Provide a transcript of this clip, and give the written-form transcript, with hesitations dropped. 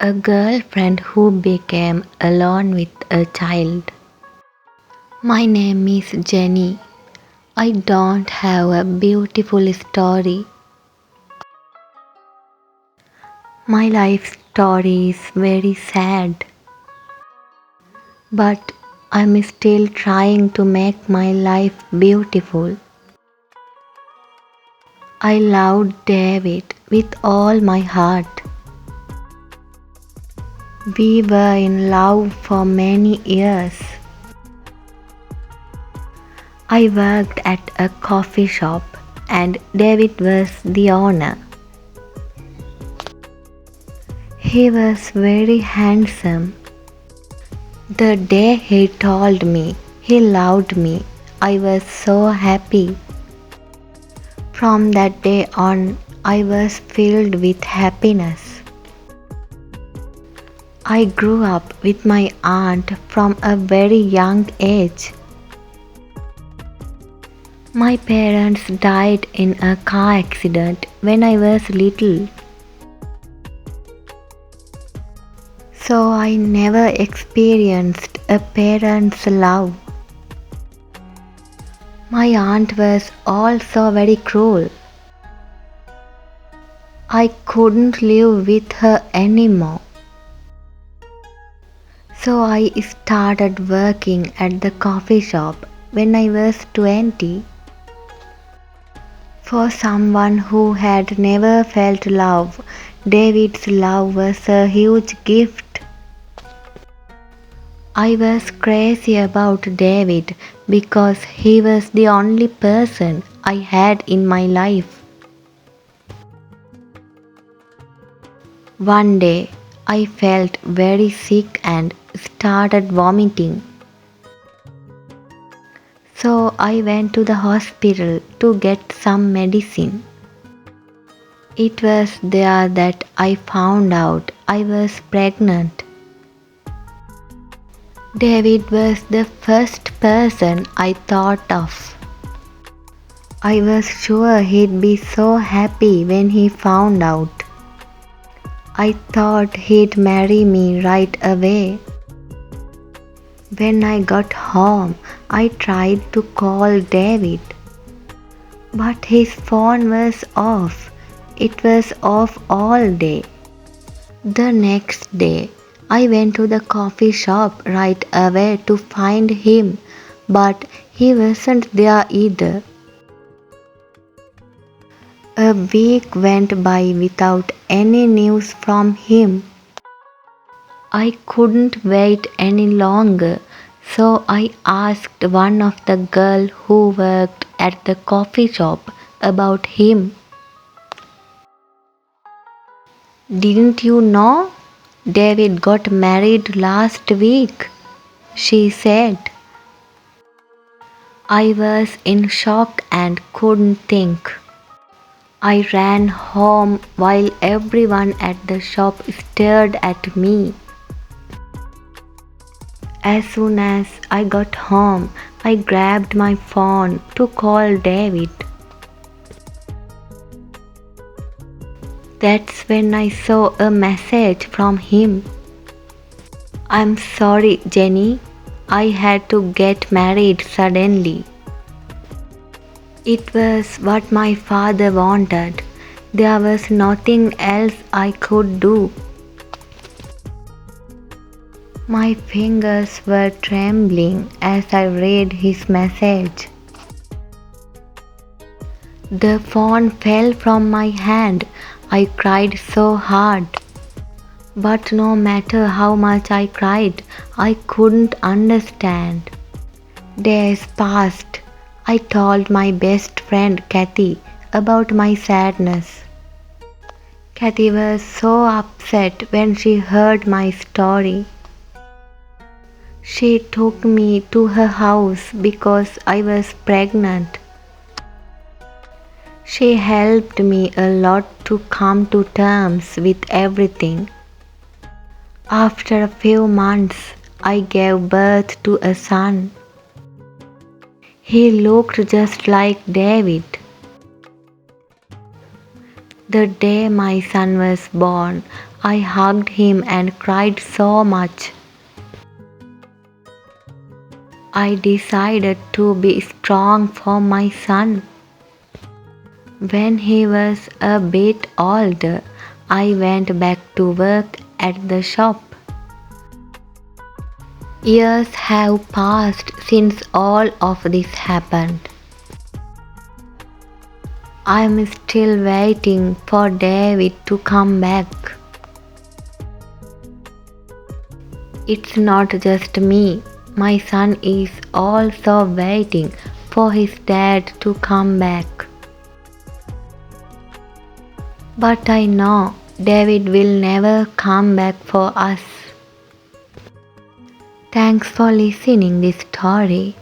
A girlfriend who became alone with a child. My name is Jenny. I don't have a beautiful story. My life story is very sad. But I'm still trying to make my life beautiful. I loved David with all my heart. We were in love for many years. I worked at a coffee shop and David was the owner. He was very handsome. The day he told me he loved me, I was so happy. From that day on, I was filled with happiness. I grew up with my aunt from a very young age. My parents died in a car accident when I was little. So I never experienced a parent's love. My aunt was also very cruel. I couldn't live with her anymore. So I started working at the coffee shop when I was 20. For someone who had never felt love, David's love was a huge gift. I was crazy about David because he was the only person I had in my life. One day, I felt very sick and started vomiting. So I went to the hospital to get some medicine. It was there that I found out I was pregnant. David was the first person I thought of. I was sure he'd be so happy when he found out. I thought he'd marry me right away. When I got home, I tried to call David. But his phone was off. It was off all day. The next day, I went to the coffee shop right away to find him, but he wasn't there either. A week went by without any news from him. I couldn't wait any longer, so I asked one of the girls who worked at the coffee shop about him. Didn't you know? David got married last week, she said. I was in shock and couldn't think. I ran home while everyone at the shop stared at me. As soon as I got home, I grabbed my phone to call David. That's when I saw a message from him. I'm sorry, Jenny. I had to get married suddenly. It was what my father wanted. There was nothing else I could do. My fingers were trembling as I read his message. The phone fell from my hand. I cried so hard. But no matter how much I cried, I couldn't understand. Days passed. I told my best friend Kathy about my sadness. Kathy was so upset when she heard my story. She took me to her house because I was pregnant. She helped me a lot to come to terms with everything. After a few months, I gave birth to a son. He looked just like David. The day my son was born, I hugged him and cried so much. I decided to be strong for my son. When he was a bit older, I went back to work at the shop. Years have passed since all of this happened. I'm still waiting for David to come back. It's not just me. My son is also waiting for his dad to come back. But I know David will never come back for us. Thanks for listening this story.